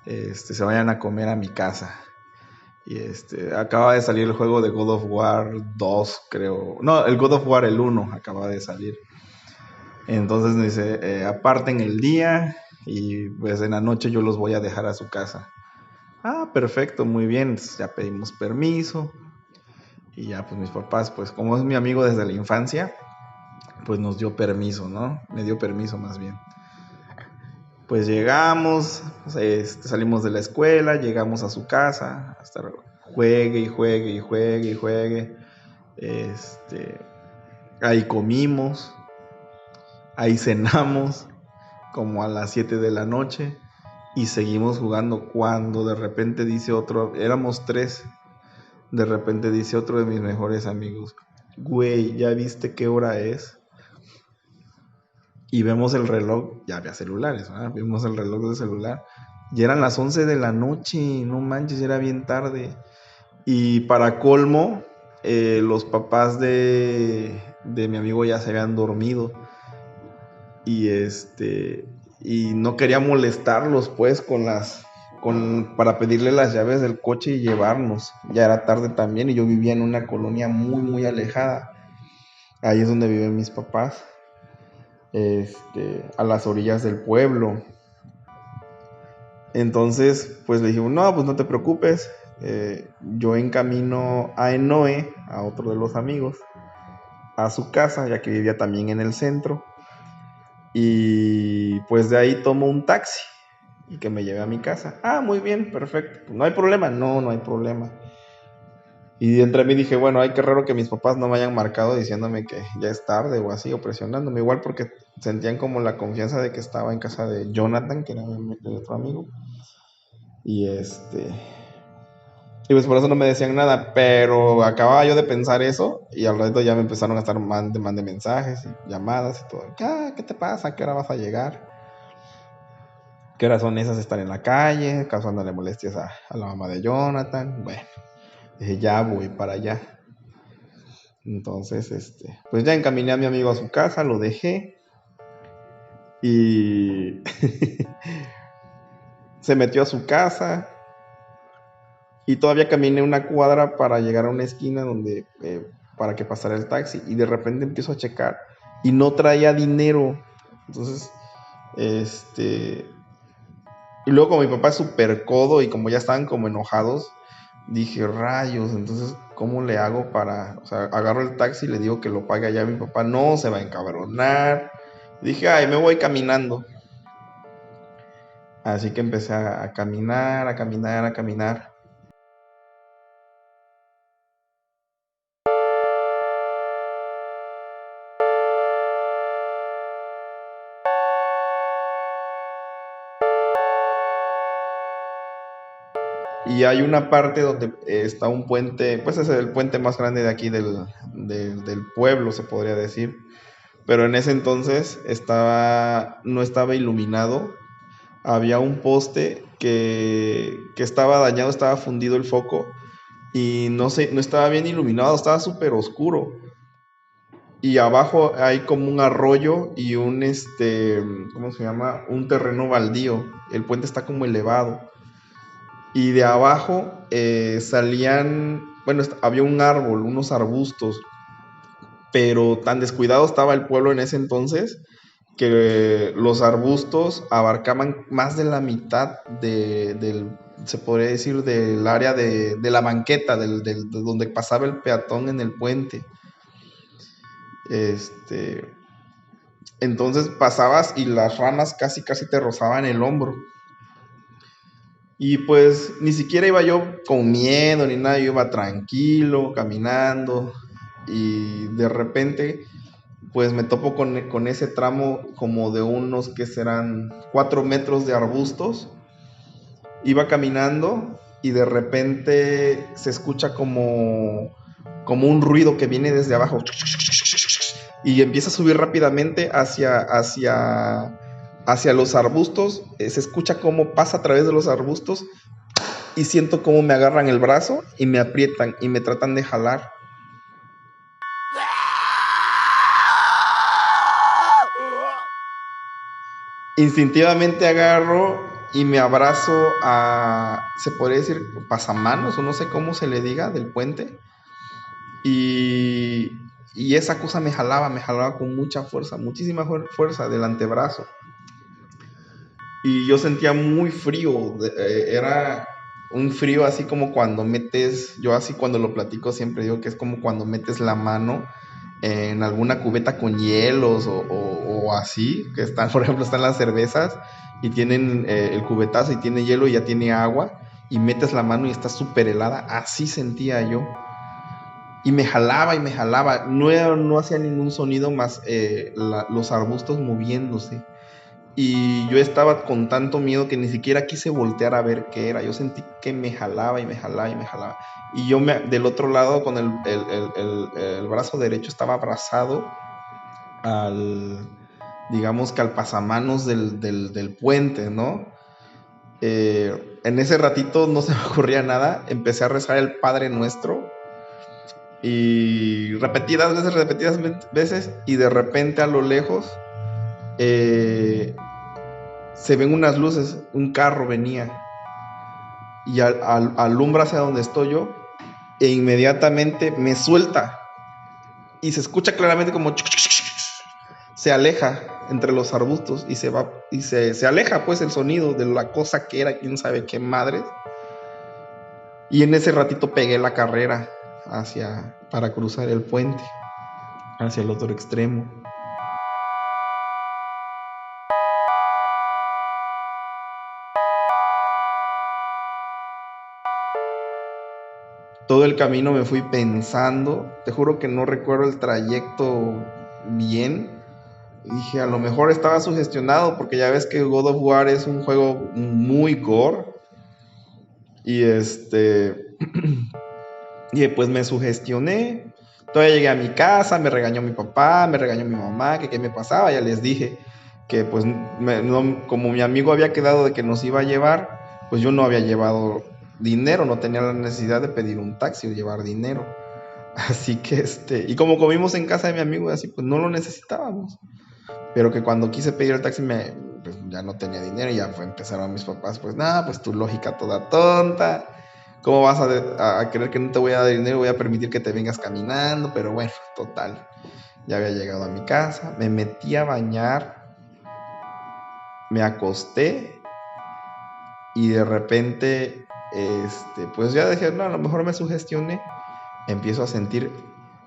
Speaker 5: se vayan a comer a mi casa. Y acaba de salir el juego de God of War 2, creo. No, el God of War el 1 acaba de salir. Entonces nos dice, aparten el día y pues en la noche yo los voy a dejar a su casa. Ah, perfecto, muy bien. Entonces ya pedimos permiso. Y ya pues mis papás, pues como es mi amigo desde la infancia, pues nos dio permiso, ¿no? Me dio permiso más bien. Pues llegamos, salimos de la escuela, llegamos a su casa, hasta juegue y juegue y juegue y juegue. Ahí comimos, ahí cenamos, como a las 7 de la noche, y seguimos jugando cuando de repente dice otro, éramos 3, de repente dice otro de mis mejores amigos, güey, ¿ya viste qué hora es? Y vemos el reloj, ya había celulares, ¿verdad? Vimos el reloj del celular, y eran las 11 de la noche, no manches, era bien tarde. Y para colmo, los papás de mi amigo ya se habían dormido. Y y no quería molestarlos pues para pedirle las llaves del coche y llevarnos. Ya era tarde también y yo vivía en una colonia muy muy alejada. Ahí es donde viven mis papás. A las orillas del pueblo. Entonces, pues le dijimos, no, pues no te preocupes. Yo encamino a Enoe, a otro de los amigos, a su casa, ya que vivía también en el centro. Y pues de ahí tomo un taxi y que me lleve a mi casa. Ah, muy bien, perfecto. ¿No hay problema? No hay problema. Y entre mí dije, bueno, ay, qué raro que mis papás no me hayan marcado diciéndome que ya es tarde o así, o presionándome. Igual porque sentían como la confianza de que estaba en casa de Jonathan, que era mi otro amigo. Y y pues por eso no me decían nada, pero acababa yo de pensar eso y al rato ya me empezaron a estar mande mensajes y llamadas y todo. ¿Qué te pasa? ¿A qué hora vas a llegar? ¿Qué horas son esas? Estar en la calle, causándole molestias a la mamá de Jonathan. Bueno, dije, ya voy para allá. Entonces, pues ya encaminé a mi amigo a su casa, lo dejé y se metió a su casa. Y todavía caminé una cuadra para llegar a una esquina donde para que pasara el taxi. Y de repente empiezo a checar y no traía dinero. Entonces, y luego como mi papá es súper codo y como ya estaban como enojados, dije, rayos, entonces, ¿cómo le hago para...? O sea, agarro el taxi y le digo que lo pague allá. Mi papá no, se va a encabronar. Dije, ay, me voy caminando. Así que empecé a caminar, a caminar, a caminar. Y hay una parte donde está un puente, pues es el puente más grande de aquí del pueblo, se podría decir. Pero en ese entonces no estaba iluminado. Había un poste que estaba dañado, estaba fundido el foco. Y no estaba bien iluminado, estaba súper oscuro. Y abajo hay como un arroyo y ¿cómo se llama? Un terreno baldío. El puente está como elevado. Y de abajo había un árbol, unos arbustos, pero tan descuidado estaba el pueblo en ese entonces que los arbustos abarcaban más de la mitad se podría decir, del área de la banqueta, de donde pasaba el peatón en el puente. Entonces pasabas y las ramas casi te rozaban el hombro. Y pues ni siquiera iba yo con miedo ni nada, yo iba tranquilo, caminando. Y de repente, pues me topo con ese tramo como de unos que serán 4 metros de arbustos. Iba caminando y de repente se escucha como un ruido que viene desde abajo. Y empieza a subir rápidamente hacia los arbustos. Se escucha cómo pasa a través de los arbustos y siento cómo me agarran el brazo y me aprietan y me tratan de jalar. Instintivamente agarro y me abrazo se podría decir, pasamanos o no sé cómo se le diga, del puente. Y esa cosa me jalaba con mucha fuerza, muchísima fuerza del antebrazo. Y yo sentía muy frío, era un frío así como cuando yo así cuando lo platico siempre digo que es como cuando metes la mano en alguna cubeta con hielos o así, por ejemplo están las cervezas, y tienen el cubetazo y tiene hielo y ya tiene agua y metes la mano y está súper helada. Así sentía yo. Y me jalaba y me jalaba. No hacía ningún sonido más los arbustos moviéndose. Y yo estaba con tanto miedo que ni siquiera quise voltear a ver qué era. Yo sentí que me jalaba y me jalaba y me jalaba. Y yo del otro lado con el brazo derecho estaba abrazado digamos que al pasamanos del puente, ¿no? En ese ratito no se me ocurría nada. Empecé a rezar el Padre Nuestro. Y repetidas veces. Y de repente a lo lejos se ven unas luces. Un carro venía. Y alumbra hacia donde estoy yo. E inmediatamente me suelta. Y se escucha claramente como... Se aleja entre los arbustos y se va y se aleja pues el sonido de la cosa que era, quién sabe qué madres. Y en ese ratito pegué la carrera para cruzar el puente hacia el otro extremo. Todo el camino me fui pensando, te juro que no recuerdo el trayecto bien. Dije, a lo mejor estaba sugestionado porque ya ves que God of War es un juego muy gore. Y y pues me sugestioné. Todavía llegué a mi casa, me regañó mi papá, me regañó mi mamá, que qué me pasaba. Ya les dije que pues como mi amigo había quedado de que nos iba a llevar, pues yo no había llevado dinero, no tenía la necesidad de pedir un taxi o llevar dinero. Así que y como comimos en casa de mi amigo, así pues no lo necesitábamos. Pero que cuando quise pedir el taxi pues ya no tenía dinero y ya empezaron mis papás, pues nada, pues tu lógica toda tonta. ¿Cómo vas a creer que no te voy a dar dinero? Voy a permitir que te vengas caminando. Pero bueno, total. Ya había llegado a mi casa, me metí a bañar, me acosté y de repente, pues ya dije, no, a lo mejor me sugestioné. Empiezo a sentir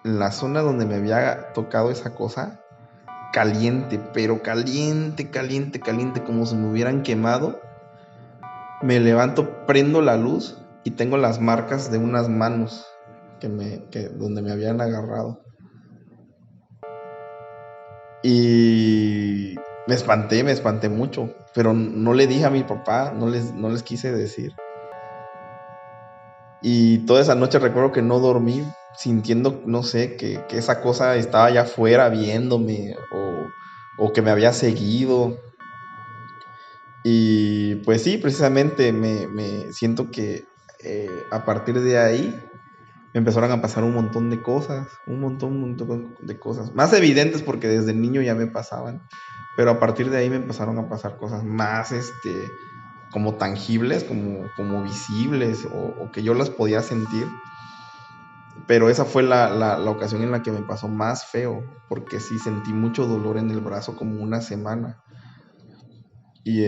Speaker 5: la zona donde me había tocado esa cosa caliente, pero caliente, caliente, caliente, como si me hubieran quemado. Me levanto, prendo la luz y tengo las marcas de unas manos donde me habían agarrado. Y me espanté mucho, pero no le dije a mi papá, no les quise decir. Y toda esa noche recuerdo que no dormí, sintiendo, no sé, que esa cosa estaba allá afuera viéndome o que me había seguido. Y pues sí, precisamente me siento que a partir de ahí me empezaron a pasar un montón de cosas, un montón de cosas. Más evidentes porque desde niño ya me pasaban, pero a partir de ahí me empezaron a pasar cosas más como tangibles, como visibles o que yo las podía sentir. Pero esa fue la ocasión en la que me pasó más feo, porque sí sentí mucho dolor en el brazo como una semana. Y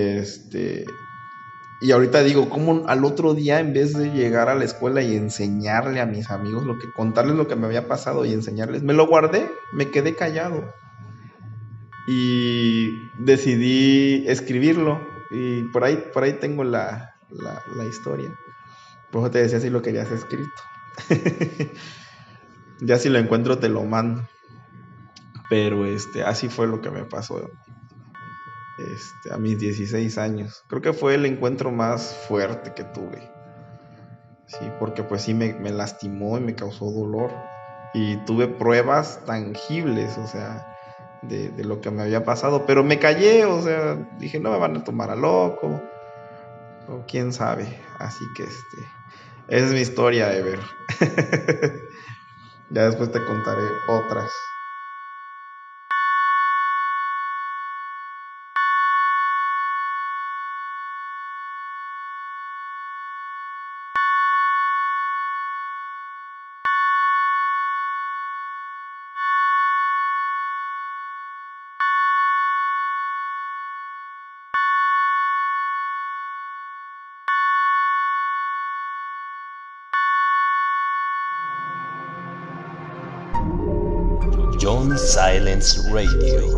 Speaker 5: ahorita digo, ¿cómo al otro día en vez de llegar a la escuela y enseñarle a mis amigos contarles lo que me había pasado y enseñarles, me lo guardé, me quedé callado y decidí escribirlo y por ahí tengo la historia. Por eso te decía si lo querías escrito. Ya si lo encuentro te lo mando. Pero así fue lo que me pasó a mis 16 años. Creo que fue el encuentro más fuerte que tuve. Sí, porque pues sí me lastimó y me causó dolor. Y tuve pruebas tangibles, o sea, de lo que me había pasado. Pero me callé, o sea, dije, no me van a tomar a loco. O quién sabe. Así que esa es mi historia, Ever. Ya después te contaré otras.
Speaker 2: John Silence Radio.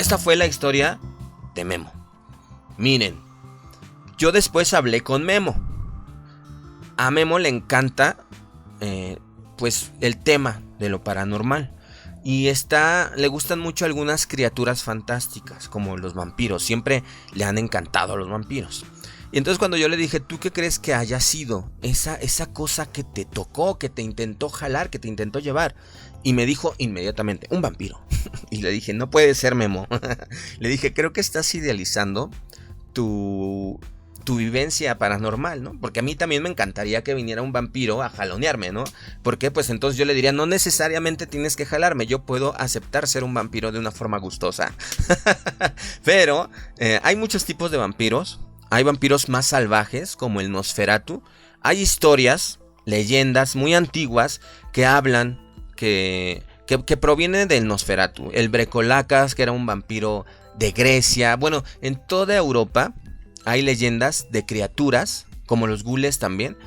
Speaker 1: esta fue la historia de Memo. Miren, yo después hablé con Memo. A Memo le encanta pues el tema de lo paranormal. Y le gustan mucho algunas criaturas fantásticas, como los vampiros. Siempre le han encantado los vampiros. Y entonces cuando yo le dije, ¿tú qué crees que haya sido esa cosa que te tocó, que te intentó jalar, que te intentó llevar? Y me dijo inmediatamente, un vampiro. Y le dije, no puede ser, Memo. Le dije, creo que estás idealizando tu vivencia paranormal, ¿no? Porque a mí también me encantaría que viniera un vampiro a jalonearme, ¿no? Porque pues entonces yo le diría, no necesariamente tienes que jalarme, yo puedo aceptar ser un vampiro de una forma gustosa. Pero hay muchos tipos de vampiros. Hay vampiros más salvajes, como el Nosferatu. Hay historias, leyendas muy antiguas que hablan que provienen del Nosferatu. El Brecolakas, que era un vampiro de Grecia. Bueno, en toda Europa hay leyendas de criaturas, como los gules también,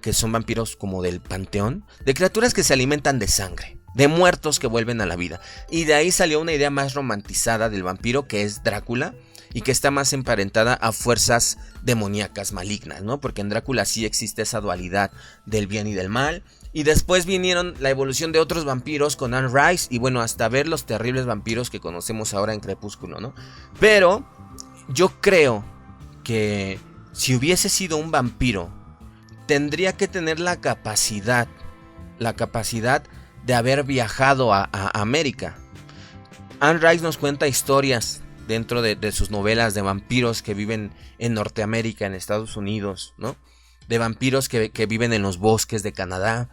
Speaker 1: que son vampiros como del panteón, de criaturas que se alimentan de sangre, de muertos que vuelven a la vida. Y de ahí salió una idea más romantizada del vampiro, que es Drácula, y que está más emparentada a fuerzas demoníacas malignas, ¿no? Porque en Drácula sí existe esa dualidad del bien y del mal. Y después vinieron la evolución de otros vampiros con Anne Rice, y bueno, hasta ver los terribles vampiros que conocemos ahora en Crepúsculo, ¿no? Pero yo creo que si hubiese sido un vampiro, tendría que tener la capacidad de haber viajado a América. Anne Rice nos cuenta historias dentro de sus novelas de vampiros que viven en Norteamérica, en Estados Unidos, ¿no? De vampiros que viven en los bosques de Canadá.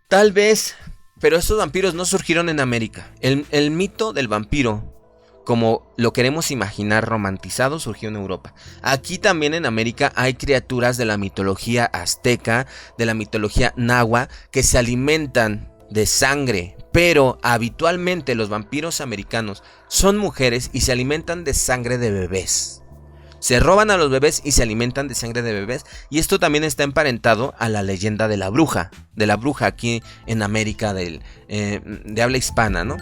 Speaker 1: Tal vez, pero estos vampiros no surgieron en América. El mito del vampiro, como lo queremos imaginar romantizado, surgió en Europa. Aquí también en América hay criaturas de la mitología azteca, de la mitología nahua, que se alimentan de sangre. Pero habitualmente los vampiros americanos son mujeres y se alimentan de sangre de bebés. Se roban a los bebés y se alimentan de sangre de bebés. Y esto también está emparentado a la leyenda de la bruja aquí en América de habla hispana, ¿no?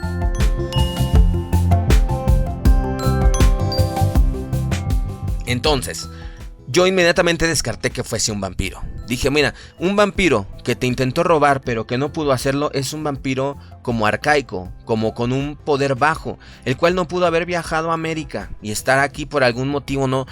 Speaker 1: Entonces, yo inmediatamente descarté que fuese un vampiro. Dije, mira, un vampiro que te intentó robar pero que no pudo hacerlo es un vampiro como arcaico, como con un poder bajo, el cual no pudo haber viajado a América y estar aquí por algún motivo. No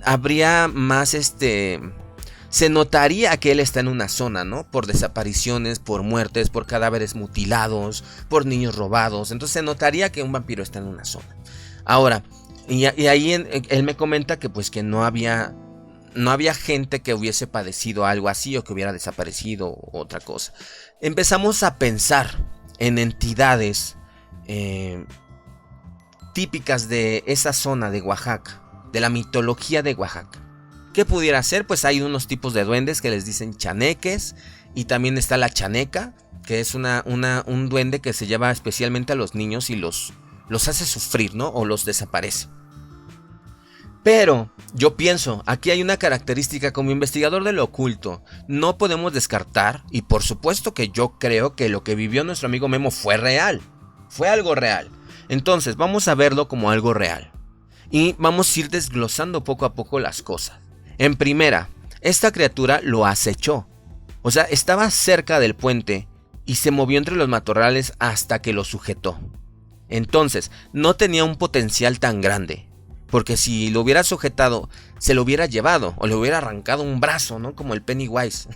Speaker 1: habría más se notaría que él está en una zona, ¿no? Por desapariciones, por muertes, por cadáveres mutilados, por niños robados. Entonces se notaría que un vampiro está en una zona. Ahora, y ahí él me comenta que pues que no había gente que hubiese padecido algo así o que hubiera desaparecido o otra cosa. Empezamos a pensar en entidades típicas de esa zona de Oaxaca, de la mitología de Oaxaca. ¿Qué pudiera ser? Pues hay unos tipos de duendes que les dicen chaneques, y también está la chaneca, que es un duende que se lleva especialmente a los niños y los hace sufrir, ¿no? O los desaparece. Pero yo pienso, aquí hay una característica como investigador de lo oculto. No podemos descartar, y por supuesto que yo creo que lo que vivió nuestro amigo Memo fue real. Fue algo real. Entonces vamos a verlo como algo real. Y vamos a ir desglosando poco a poco las cosas. En primera, esta criatura lo acechó. O sea, estaba cerca del puente y se movió entre los matorrales hasta que lo sujetó. Entonces, no tenía un potencial tan grande. Porque si lo hubiera sujetado, se lo hubiera llevado o le hubiera arrancado un brazo, ¿no? Como el Pennywise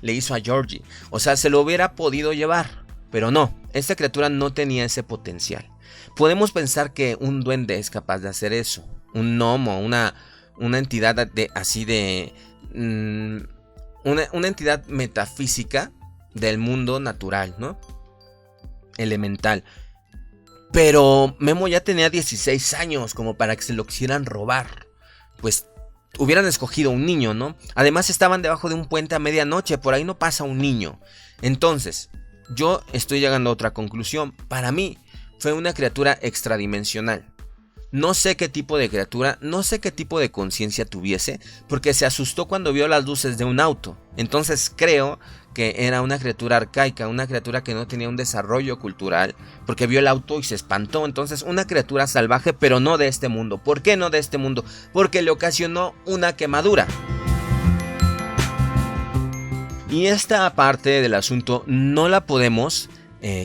Speaker 1: le hizo a Georgie. O sea, se lo hubiera podido llevar. Pero no, esta criatura no tenía ese potencial. Podemos pensar que un duende es capaz de hacer eso. Un gnomo, una entidad una entidad metafísica del mundo natural, ¿no? Elemental. Pero Memo ya tenía 16 años como para que se lo quisieran robar. Pues hubieran escogido un niño, ¿no? Además estaban debajo de un puente a medianoche, por ahí no pasa un niño. Entonces, yo estoy llegando a otra conclusión. Para mí fue una criatura extradimensional. No sé qué tipo de criatura, no sé qué tipo de conciencia tuviese, porque se asustó cuando vio las luces de un auto. Entonces creo que era una criatura arcaica, una criatura que no tenía un desarrollo cultural, porque vio el auto y se espantó. Entonces, una criatura salvaje, pero no de este mundo. ¿Por qué no de este mundo? Porque le ocasionó una quemadura. Y esta parte del asunto no la podemos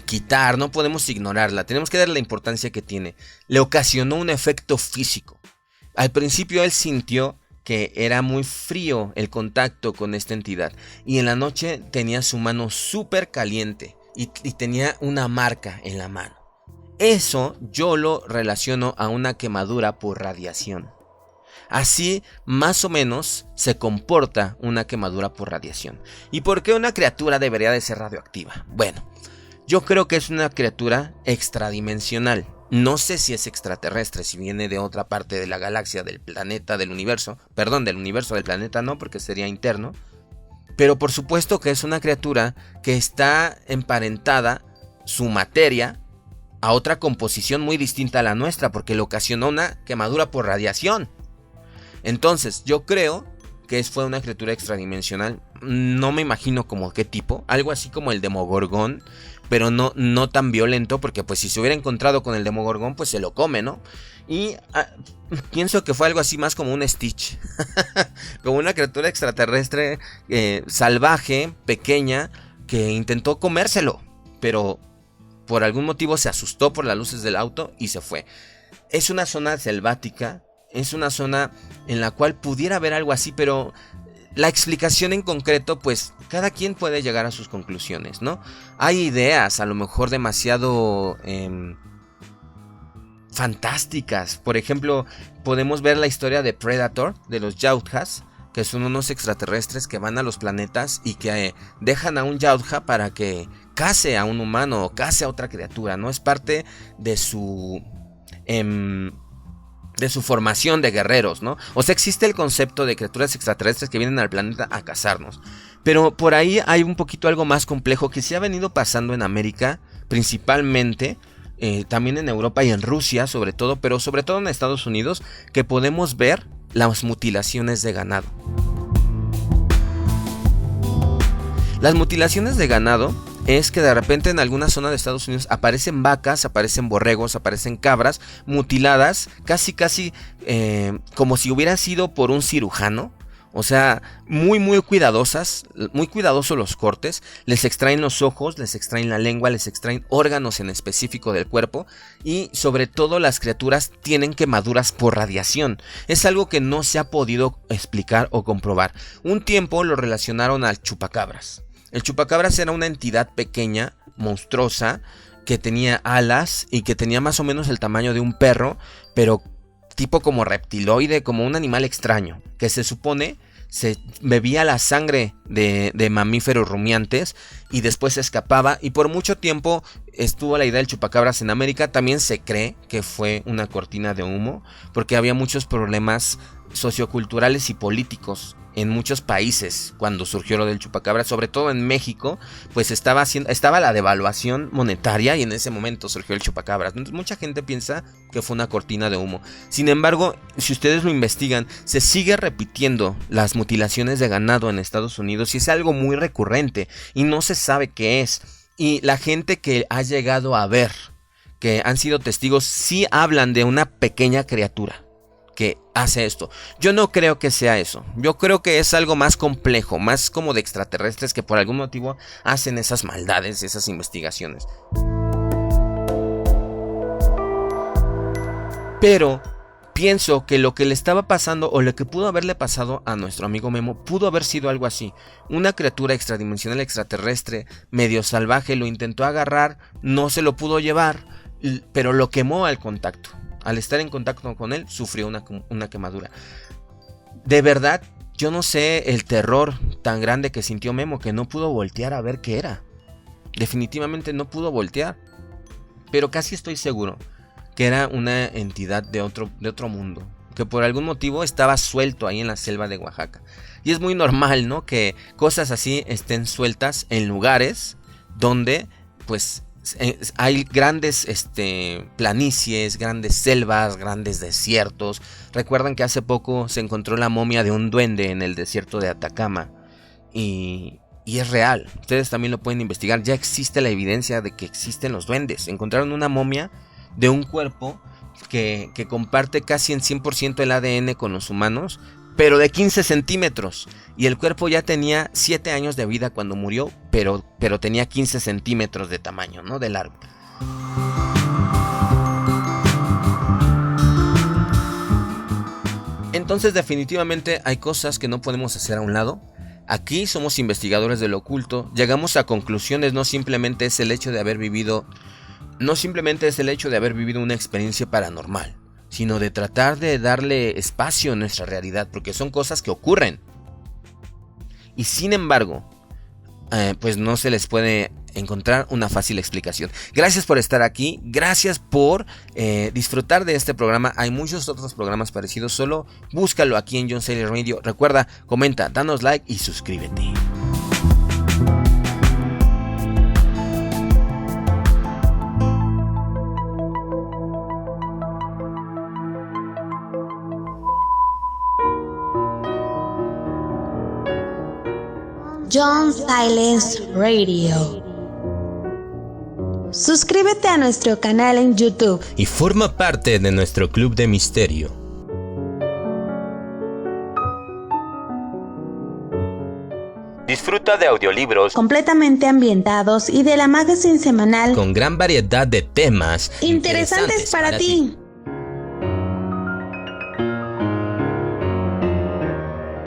Speaker 1: quitar, no podemos ignorarla. Tenemos que darle la importancia que tiene. Le ocasionó un efecto físico. Al principio él sintió que era muy frío el contacto con esta entidad. Y en la noche tenía su mano súper caliente y tenía una marca en la mano. Eso yo lo relaciono a una quemadura por radiación. Así más o menos se comporta una quemadura por radiación. ¿Y por qué una criatura debería de ser radioactiva? Bueno, yo creo que es una criatura extradimensional. No sé si es extraterrestre, si viene de otra parte de la galaxia, del planeta, del universo. Perdón, del universo, del planeta no, porque sería interno. Pero por supuesto que es una criatura que está emparentada, su materia, a otra composición muy distinta a la nuestra, porque le ocasionó una quemadura por radiación. Entonces, yo creo que fue una criatura extradimensional. No me imagino como qué tipo. Algo así como el Demogorgón, pero no tan violento, porque pues si se hubiera encontrado con el Demogorgón, pues se lo come, ¿no? Y pienso que fue algo así más como un Stitch. Como una criatura extraterrestre salvaje, pequeña, que intentó comérselo, pero por algún motivo se asustó por las luces del auto y se fue. Es una zona selvática. Es una zona en la cual pudiera haber algo así, pero la explicación en concreto, pues cada quien puede llegar a sus conclusiones, ¿no? Hay ideas a lo mejor demasiado fantásticas. Por ejemplo, podemos ver la historia de Predator, de los Yautjas, que son unos extraterrestres que van a los planetas y que dejan a un Yautja para que case a un humano o case a otra criatura, ¿no? Es parte de su formación de guerreros, ¿no? O sea, existe el concepto de criaturas extraterrestres que vienen al planeta a cazarnos. Pero por ahí hay un poquito algo más complejo que se ha venido pasando en América, principalmente, también en Europa y en Rusia sobre todo, pero sobre todo en Estados Unidos, que podemos ver las mutilaciones de ganado. Las mutilaciones de ganado es que de repente en alguna zona de Estados Unidos aparecen vacas, aparecen borregos, aparecen cabras mutiladas, casi como si hubiera sido por un cirujano. O sea, muy cuidadosas, muy cuidadosos los cortes. Les extraen los ojos, les extraen la lengua, les extraen órganos en específico del cuerpo. Y sobre todo las criaturas tienen quemaduras por radiación. Es algo que no se ha podido explicar o comprobar. Un tiempo lo relacionaron al chupacabras. El chupacabras era una entidad pequeña, monstruosa, que tenía alas y que tenía más o menos el tamaño de un perro, pero tipo como reptiloide, como un animal extraño, que se supone se bebía la sangre de mamíferos rumiantes y después se escapaba, y por mucho tiempo estuvo la idea del chupacabras en América. También se cree que fue una cortina de humo, porque había muchos problemas socioculturales y políticos en muchos países cuando surgió lo del chupacabras, sobre todo en México, pues estaba la devaluación monetaria y en ese momento surgió el chupacabras. Entonces, mucha gente piensa que fue una cortina de humo. Sin embargo, si ustedes lo investigan, se sigue repitiendo las mutilaciones de ganado en Estados Unidos y es algo muy recurrente y no se sabe qué es. Y la gente que ha llegado a ver, que han sido testigos, sí hablan de una pequeña criatura que hace esto. Yo no creo que sea eso. Yo creo que es algo más complejo, más como de extraterrestres que por algún motivo hacen esas maldades, esas investigaciones. Pero pienso que lo que le estaba pasando o lo que pudo haberle pasado a nuestro amigo Memo pudo haber sido algo así. Una criatura extradimensional extraterrestre medio salvaje lo intentó agarrar, no se lo pudo llevar, pero lo quemó al contacto. Al estar en contacto con él, sufrió una quemadura. De verdad, yo no sé el terror tan grande que sintió Memo, que no pudo voltear a ver qué era. Definitivamente no pudo voltear. Pero casi estoy seguro que era una entidad de otro mundo, que por algún motivo estaba suelto ahí en la selva de Oaxaca. Y es muy normal, ¿no?, que cosas así estén sueltas en lugares donde, pues, hay grandes planicies, grandes selvas, grandes desiertos. Recuerdan que hace poco se encontró la momia de un duende en el desierto de Atacama. Y Y es real, ustedes también lo pueden investigar. Ya existe la evidencia de que existen los duendes. Encontraron una momia de un cuerpo que comparte casi en 100% el ADN con los humanos, pero de 15 centímetros. Y el cuerpo ya tenía 7 años de vida cuando murió, pero tenía 15 centímetros de tamaño, ¿no? De largo. Entonces definitivamente hay cosas que no podemos hacer a un lado. Aquí somos investigadores del oculto, llegamos a conclusiones, no simplemente es el hecho de haber vivido una experiencia paranormal, sino de tratar de darle espacio a nuestra realidad, porque son cosas que ocurren. Y sin embargo, pues no se les puede encontrar una fácil explicación. Gracias por estar aquí, gracias por disfrutar de este programa. Hay muchos otros programas parecidos, solo búscalo aquí en John Silence Radio. Recuerda, comenta, danos like y suscríbete.
Speaker 4: John Silence Radio. Suscríbete a nuestro canal en YouTube
Speaker 6: y forma parte de nuestro club de misterio. Disfruta de audiolibros
Speaker 4: completamente ambientados y de la magazine semanal
Speaker 6: con gran variedad de temas
Speaker 4: interesantes para ti.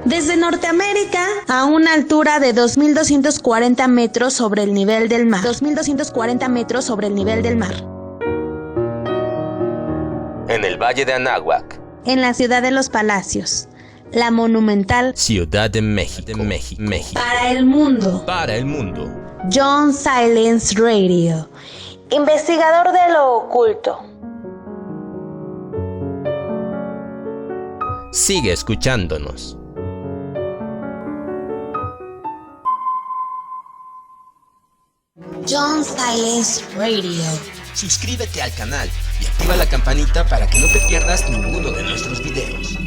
Speaker 4: Desde Norteamérica, a una altura de 2.240 metros sobre el nivel del mar. 2.240 metros sobre el nivel del mar.
Speaker 6: En el Valle de Anáhuac.
Speaker 4: En la ciudad de los Palacios. La monumental
Speaker 6: Ciudad de México.
Speaker 4: Para el mundo. John Silence Radio. Investigador de lo oculto.
Speaker 6: Sigue escuchándonos.
Speaker 4: John Silence Radio.
Speaker 1: Suscríbete al canal y activa la campanita para que no te pierdas ninguno de nuestros videos.